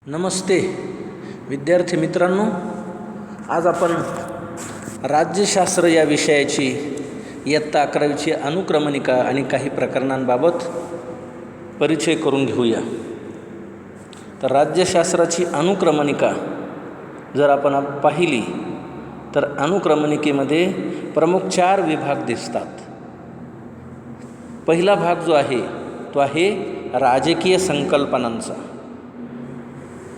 नमस्ते विद्यार्थी मित्रांनो, आज आपण राज्यशास्त्र या विषयाची इयत्ता 11वीची अनुक्रमणिका आणि काही प्रकरणांबाबत परिचय करून घेऊया. तर राज्यशास्त्राची अनुक्रमणिका जर आपण पाहिली तर अनुक्रमणिकेमध्ये प्रमुख 4 विभाग दिसतात. पहिला भाग जो आहे तो आहे राजकीय संकल्पनांचा.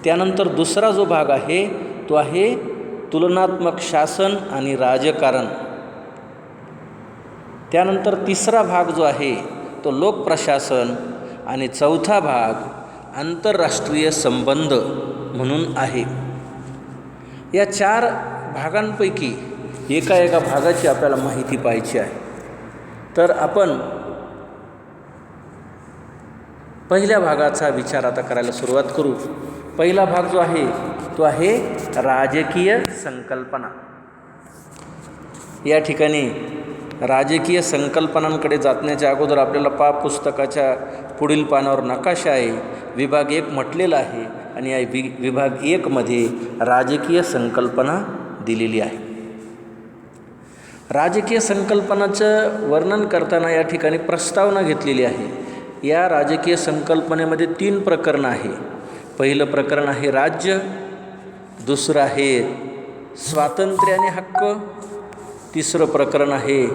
त्यानंतर दुसरा जो भाग आहे तो आहे तुलनात्मक शासन आणि राजकारण. त्यानंतर तिसरा भाग जो आहे तो लोकप्रशासन आणि चौथा भाग आंतरराष्ट्रीय संबंध म्हणून आहे. या 4 भागांपैकी एका भागाची आपल्याला माहिती पाहिजे आहे. तर आपण पहिल्या भागाचा विचार आता करायला सुरुवात करू. पहिला भाग जो आहे तो आहे राजकीय संकल्पना. या ठिकाणी राजकीय संकल्पनांकडे जाण्याच्या अगोदर आपल्याला पुस्तकाच्या पुढील पानावर नकाशा आहे. विभाग 1 म्हटलेला आहे आणि या विभाग 1 मध्ये राजकीय संकल्पना दिलेली आहे. राजकीय संकल्पनाचं वर्णन करताना या ठिकाणी प्रस्तावना घेतलेली आहे. या राजकीय संकल्पनेमध्ये 3 प्रकरणं आहे. पहिलं प्रकरण आहे राज्य, दुसरं आहे स्वातंत्र्य आणि हक्क, तिसरं प्रकरण आहे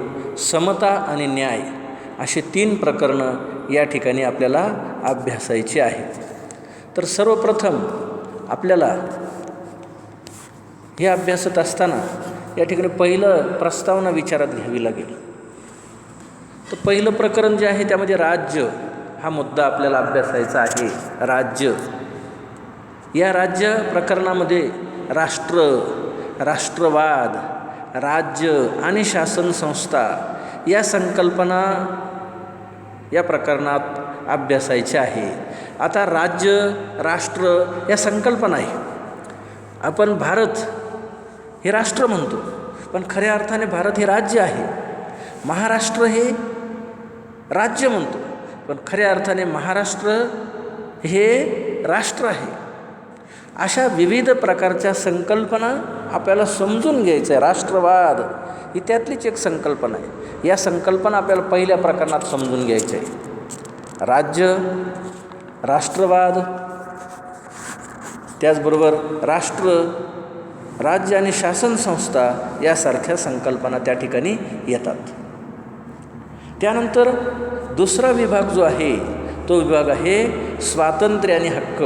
समता आणि न्याय. असे 3 प्रकरणं या ठिकाणी आपल्याला अभ्यासायची आहेत. तर सर्वप्रथम आपल्याला हे अभ्यासत असताना या ठिकाणी पहिलं प्रस्तावना विचारात घ्यावी लागेल. तर पहिलं प्रकरण जे आहे त्यामध्ये राज्य हा मुद्दा आपल्याला अभ्यासायचा आहे. राज्य, या राज्य प्रकरणामध्ये राष्ट्र, राष्ट्रवाद, राज्य आणि शासन संस्था या संकल्पना या प्रकरणात अभ्यासायच्या आहे. आता राज्य, राष्ट्र या संकल्पना आहे. आपण भारत हे राष्ट्र म्हणतो, पण खऱ्या अर्थाने भारत हे राज्य आहे. महाराष्ट्र हे राज्य म्हणतो, पण खऱ्या अर्थाने महाराष्ट्र हे राष्ट्र आहे. अशा विविध प्रकारच्या संकल्पना आपल्याला समजून घ्यायचं आहे. राष्ट्रवाद ही त्यातलीच एक संकल्पना आहे. या संकल्पना आपल्याला पहिल्या प्रकरणात समजून घ्यायच्या आहे. राज्य, राष्ट्रवाद, त्याचबरोबर राष्ट्र, राज्य आणि शासन संस्था यासारख्या संकल्पना त्या ठिकाणी येतात. त्यानंतर दुसरा विभाग जो आहे तो विभाग आहे स्वातंत्र्य आणि हक्क.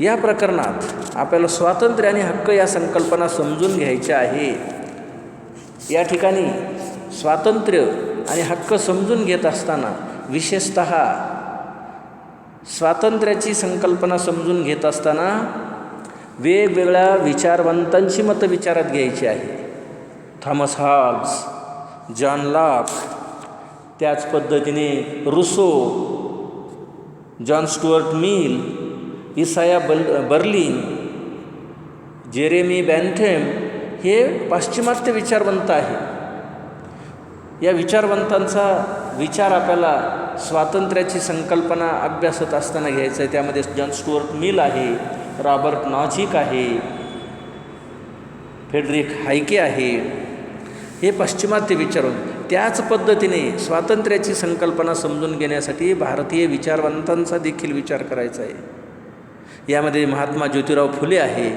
या प्रकरणात आपल्याला स्वातंत्र्य आणि हक्क या संकल्पना समजून घ्यायच्या आहे. या ठिकाणी स्वातंत्र्य आणि हक्क समजून घेत असताना विशेषतः स्वातंत्र्याची संकल्पना समजून घेत असताना वेगवेगळ्या विचारवंतांची मतं विचारात घ्यायची आहे. थॉमस हॉब्स, जॉन लॉक, त्याच पद्धतीने Rousseau, John Stuart Mill, Isaiah Berlin, Jeremy Bentham हे पाश्चिमात्य विचारवंत आहे. या विचारवंतांचा विचार आपल्याला स्वातंत्र्याची संकल्पना अभ्यासत असताना घ्यायचं आहे. त्यामध्ये जॉन स्टुअर्ट मिल आहे, रॉबर्ट नॉझिक आहे, फ्रेडरिक हायके आहे. हे पाश्चिमात्य विचारवंत. त्याच पद्धतीने स्वातंत्र्याची संकल्पना समजून घेण्यासाठी भारतीय विचारवंतांचा देखील विचार करायचा आहे. यामध्ये महात्मा ज्योतिराव फुले आहे,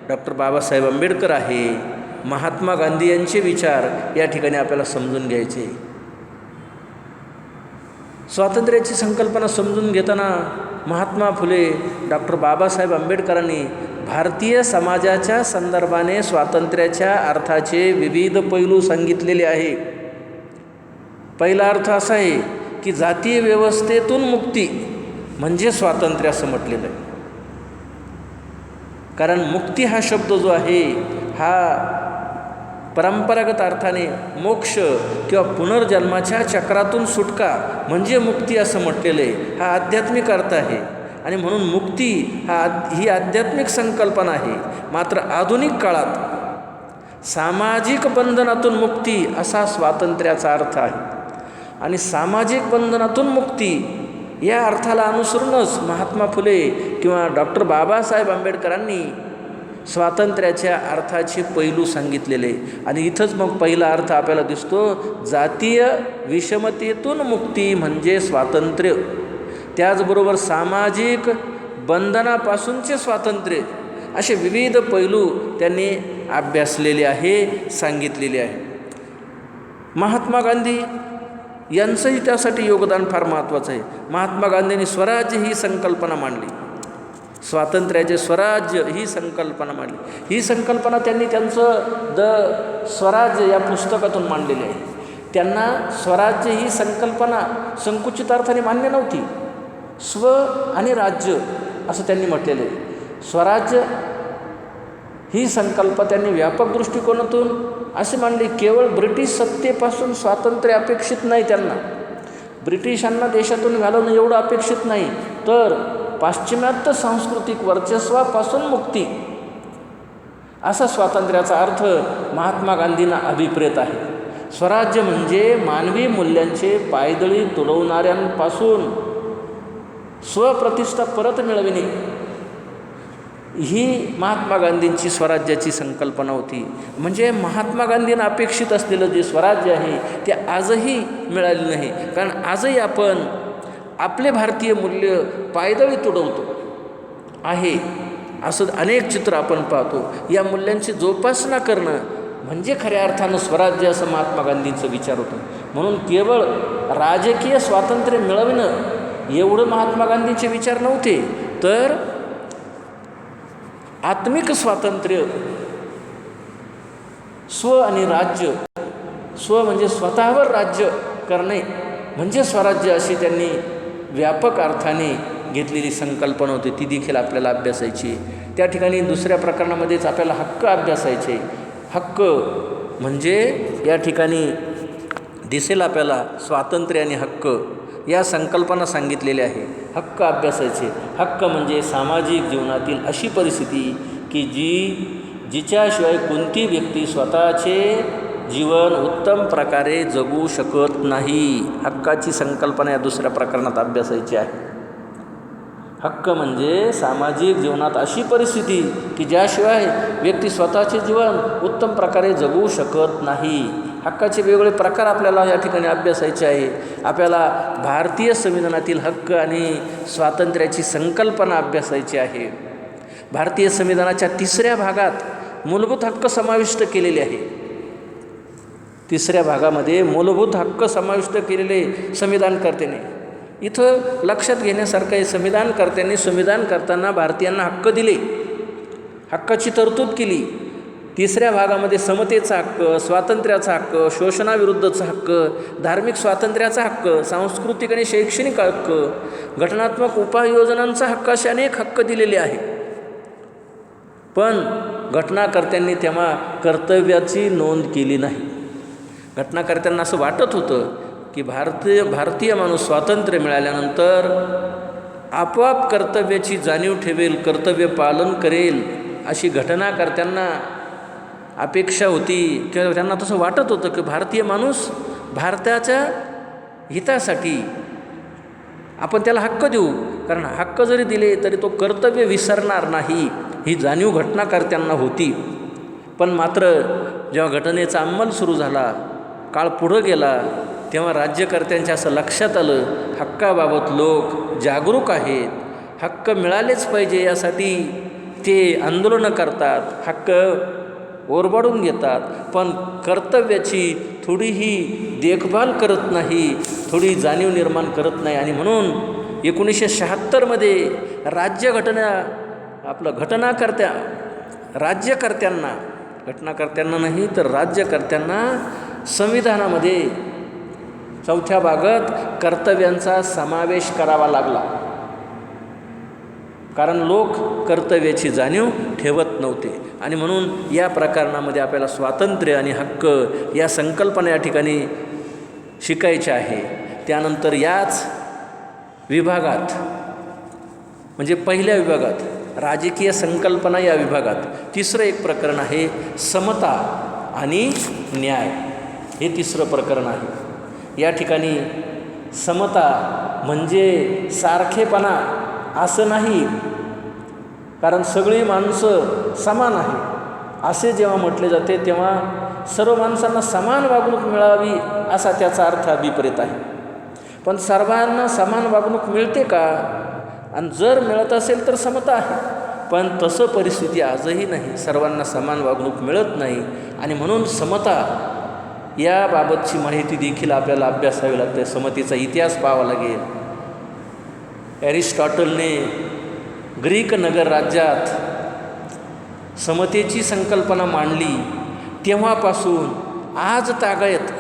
डॉक्टर बाबासाहेब आंबेडकर आहे, महात्मा गांधी यांचे विचार या ठिकाणी आपल्याला समजून घ्यायचे. स्वातंत्र्याची संकल्पना समजून घेताना महात्मा फुले, डॉक्टर बाबासाहेब आंबेडकरांनी भारतीय समाजाच्या संदर्भाने स्वातंत्र्याच्या अर्थाचे विविध पैलू सांगितलेले आहे. पहिला अर्थ असा आहे की जातीय व्यवस्थेतून मुक्ती म्हणजे स्वातंत्र्य असं म्हटलेलं आहे. कारण मुक्ती हा शब्द जो आहे हा परंपरागत अर्थाने मोक्ष किंवा पुनर्जन्माच्या चक्रातून सुटका म्हणजे मुक्ती असं म्हटलेलं आहे. हा आध्यात्मिक अर्थ आहे आणि म्हणून मुक्ती ही आध्यात्मिक संकल्पना आहे. मात्र आधुनिक काळात सामाजिक बंधनातून मुक्ती असा स्वातंत्र्याचा अर्थ आहे. आणि सामाजिक बंधनातून मुक्ती या अर्थाला अनुसरूनच महात्मा फुले किंवा डॉक्टर बाबासाहेब आंबेडकरांनी स्वातंत्र्याच्या अर्थाचे पैलू सांगितलेले. आणि इथंच मग पहिला अर्थ आपल्याला दिसतो, जातीय विषमतेतून मुक्ती म्हणजे स्वातंत्र्य. त्याचबरोबर सामाजिक बंधनापासूनचे स्वातंत्र्य, असे विविध पैलू त्यांनी अभ्यासलेले आहे, सांगितलेले आहे. महात्मा गांधी यांचंही त्यासाठी योगदान फार महत्त्वाचं आहे. महात्मा गांधींनी स्वराज्य ही संकल्पना मांडली, स्वातंत्र्याचे स्वराज्य ही संकल्पना मांडली. ही संकल्पना त्यांनी त्यांचं द स्वराज्य या पुस्तकातून मांडलेली आहे. त्यांना स्वराज्य ही संकल्पना संकुचित अर्थाने मान्य नव्हती. स्व आणि राज्य असं त्यांनी म्हटलेलं आहे. स्वराज्य ही संकल्पना त्यांनी व्यापक दृष्टिकोनातून असे मांडली. केवळ ब्रिटिश सत्तेपासून स्वातंत्र्य अपेक्षित नाही, त्यांना ब्रिटिशांना देशातून घालवणं एवढं अपेक्षित नाही, तर पाश्चिमात्य सांस्कृतिक वर्चस्वापासून मुक्ती, असा स्वातंत्र्याचा अर्थ महात्मा गांधींना अभिप्रेत आहे. स्वराज्य म्हणजे मानवी मूल्यांचे पायदळी तुडवणाऱ्यांपासून स्वप्रतिष्ठा परत मिळविणे, ही महात्मा गांधींची स्वराज्याची संकल्पना होती. म्हणजे महात्मा गांधींना अपेक्षित असलेलं जे स्वराज्य आहे ते आजही मिळाले नाही. कारण आजही आपण आपले भारतीय मूल्य पायदळी तुडवतो आहे, असं अनेक चित्र आपण पाहतो. या मूल्यांची जोपासना करणं म्हणजे खऱ्या अर्थानं स्वराज्य, असं महात्मा गांधींचा विचार होतं. म्हणून केवळ राजकीय स्वातंत्र्य मिळविणं एवढं महात्मा गांधींचे विचार नव्हते, तर आत्मिक स्वातंत्र्य, स्व आणि राज्य, स्व म्हणजे स्वतःवर राज्य करणे म्हणजे स्वराज्य, अशी त्यांनी व्यापक अर्थाने घेतलेली संकल्पना होती. ती देखील आपल्याला अभ्यासायची. त्या ठिकाणी दुसऱ्या प्रकरणामध्येच आपल्याला हक्क अभ्यासायचे. हक्क म्हणजे या ठिकाणी दिसेल आपल्याला स्वातंत्र्य आणि हक्क या संकल्पना सांगितलेल्या आहे. हक्क अभ्यासायचे. हक्क म्हणजे सामाजिक जीवनातील अशी परिस्थिती की जिच्याशिवाय कोणती व्यक्ती स्वतःचे जीवन उत्तम प्रकारे जगू शकत नाही. हक्काची संकल्पना या दुसऱ्या प्रकरणात अभ्यासायची आहे. हक्क म्हणजे सामाजिक जीवनात अशी परिस्थिती की ज्याशिवाय व्यक्ती स्वतःचे जीवन उत्तम प्रकारे जगू शकत नाही. हक्काचे वेगवेगळे प्रकार आपल्याला या ठिकाणी अभ्यासायचे आहे. आपल्याला भारतीय संविधानातील हक्क आणि स्वातंत्र्याची संकल्पना अभ्यासायची आहे. भारतीय संविधानाच्या 3ऱ्या भागात मूलभूत हक्क समाविष्ट केलेले आहे. 3ऱ्या भागामध्ये मूलभूत हक्क समाविष्ट केलेले संविधानकर्त्याने. इथं लक्षात घेण्यासारखं आहे, संविधानकर्त्यांनी संविधान करताना भारतीयांना हक्क दिले, हक्काची तरतूद केली. 3ऱ्या भागामध्ये समतेचा हक्क, स्वातंत्र्याचा हक्क, शोषणाविरुद्धचा हक्क, धार्मिक स्वातंत्र्याचा हक्क, सांस्कृतिक आणि शैक्षणिक हक्क, घटनात्मक उपाययोजनांचा हक्क, असे अनेक हक्क दिलेले आहे. पण घटनाकर्त्यांनी तेव्हा कर्तव्याची नोंद केली नाही. घटनाकर्त्यांना असं वाटत होतं की भारतीय माणूस स्वातंत्र्य मिळाल्यानंतर आपोआप कर्तव्याची जाणीव ठेवेल, कर्तव्य पालन करेल, अशी घटनाकर्त्यांना अपेक्षा होती किंवा त्यांना तसं वाटत होतं की भारतीय माणूस भारताच्या हितासाठी आपण त्याला हक्क देऊ, कारण हक्क जरी दिले तरी तो कर्तव्य विसरणार नाही, ही जाणीव घटनाकर्त्यांना होती. पण मात्र जेव्हा घटनेचा अंमल सुरू झाला, काळ पुढं गेला, तेव्हा राज्यकर्त्यांच्या असं लक्षात आलं, हक्काबाबत लोक जागरूक आहेत, हक्क मिळालेच पाहिजे यासाठी ते आंदोलनं करतात, हक्क ओरबाडून घेतात, पण कर्तव्याची थोडीही देखभाल करत नाही, थोडी जाणीव निर्माण करत नाही. आणि म्हणून 1976मध्ये घटनाकर्त्यांना नाही तर राज्यकर्त्यांना संविधानामध्ये 4थ्या भागात कर्तव्यांचा समावेश करावा लागला, कारण लोक कर्तव्याची जाणीव ठेवत नव्हते. आणि म्हणून या प्रकरणामध्ये आपल्याला स्वातंत्र्य आणि हक्क या संकल्पना या ठिकाणी शिकायच्या आहे. त्यानंतर याच विभागात म्हणजे पहिल्या विभागात राजकीय संकल्पना या विभागात 3रं एक प्रकरण आहे, समता आणि न्याय. हे 3रं प्रकरण आहे. या ठिकाणी समता म्हणजे सारखेपणा असं नाही, कारण सगळी माणसं समान आहे असे जेव्हा म्हटले जाते तेव्हा सर्व माणसांना समान वागणूक मिळावी असा त्याचा अर्थ अभिप्रेत आहे. पण सर्वांना समान वागणूक मिळते का? आणि जर मिळत असेल तर समता आहे, पण तसं परिस्थिती आजही नाही. सर्वांना समान वागणूक मिळत नाही आणि म्हणून समता याबाबतची माहिती देखील आपल्याला अभ्यासावी लागते. समतेचा इतिहास पाहावा लागेल. ॲरिस्टॉटलने ग्रीक नगर राज्यात समतेची संकल्पना मांडली. तेव्हापासून आज तागायत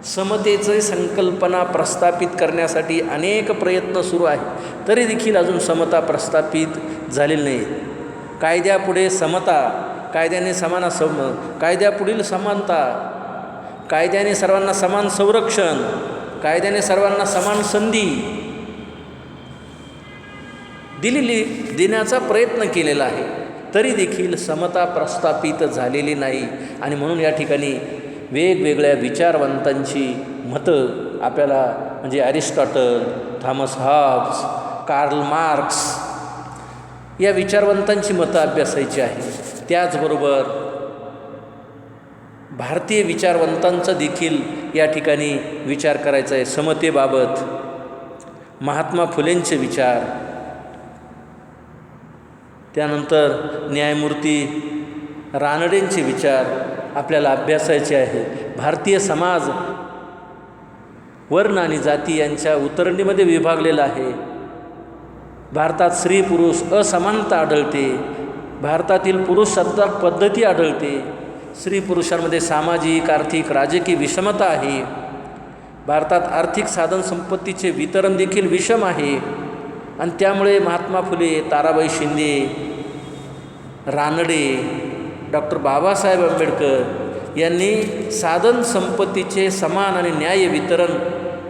समतेची संकल्पना प्रस्थापित करण्यासाठी अनेक प्रयत्न सुरू आहेत, तरी देखील अजून समता प्रस्थापित झालेली नाही. कायद्यापुढे समता, कायद्याने कायद्यापुढील समानता, कायद्याने सर्वांना समान संरक्षण, कायद्याने सर्वांना समान संधी देण्याचा प्रयत्न केलेला आहे, तरी देखील समता प्रस्थापित झालेली नाही. आणि म्हणून या ठिकाणी वेगवेगळ्या विचारवंतांची मतं आपल्याला म्हणजे Aristotle, Thomas Hobbes, Karl Marx या विचारवंतांची मतं अभ्यासायची आहे. त्याचबरोबर भारतीय विचारवंतांचा देखील या ठिकाणी विचार करायचा आहे. समतेबाबत महात्मा फुलेंचे विचार, त्यानंतर न्यायमूर्ती रानडेंचे विचार आपल्याला अभ्यासायचे आहे. भारतीय समाज वर्ण आणि जाती यांच्या उतरंडीमध्ये विभागलेला आहे. भारतात स्त्री पुरुष असमानता आढळते. भारतातील पुरुषसत्ताक पद्धती आढळते. स्त्री पुरुषांमध्ये सामाजिक, आर्थिक, राजकीय विषमता आहे. भारतात आर्थिक साधनसंपत्तीचे वितरण देखील विषम आहे. आणि त्यामुळे महात्मा फुले, ताराबाई शिंदे, रानडे, डॉक्टर बाबासाहेब आंबेडकर यांनी साधनसंपत्तीचे समान आणि न्याय्य वितरण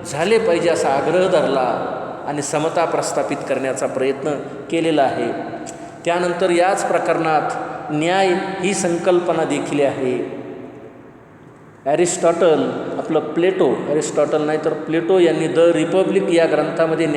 झाले पाहिजे असा आग्रह धरला आणि समता प्रस्थापित करण्याचा प्रयत्न केलेला आहे. त्यानंतर याच प्रकरणात न्याय ही संकल्पना देखील आहे. ॲरिस्टॉटल, ॲरिस्टॉटल नाही तर प्लेटो यांनी द रिपब्लिक या ग्रंथामध्ये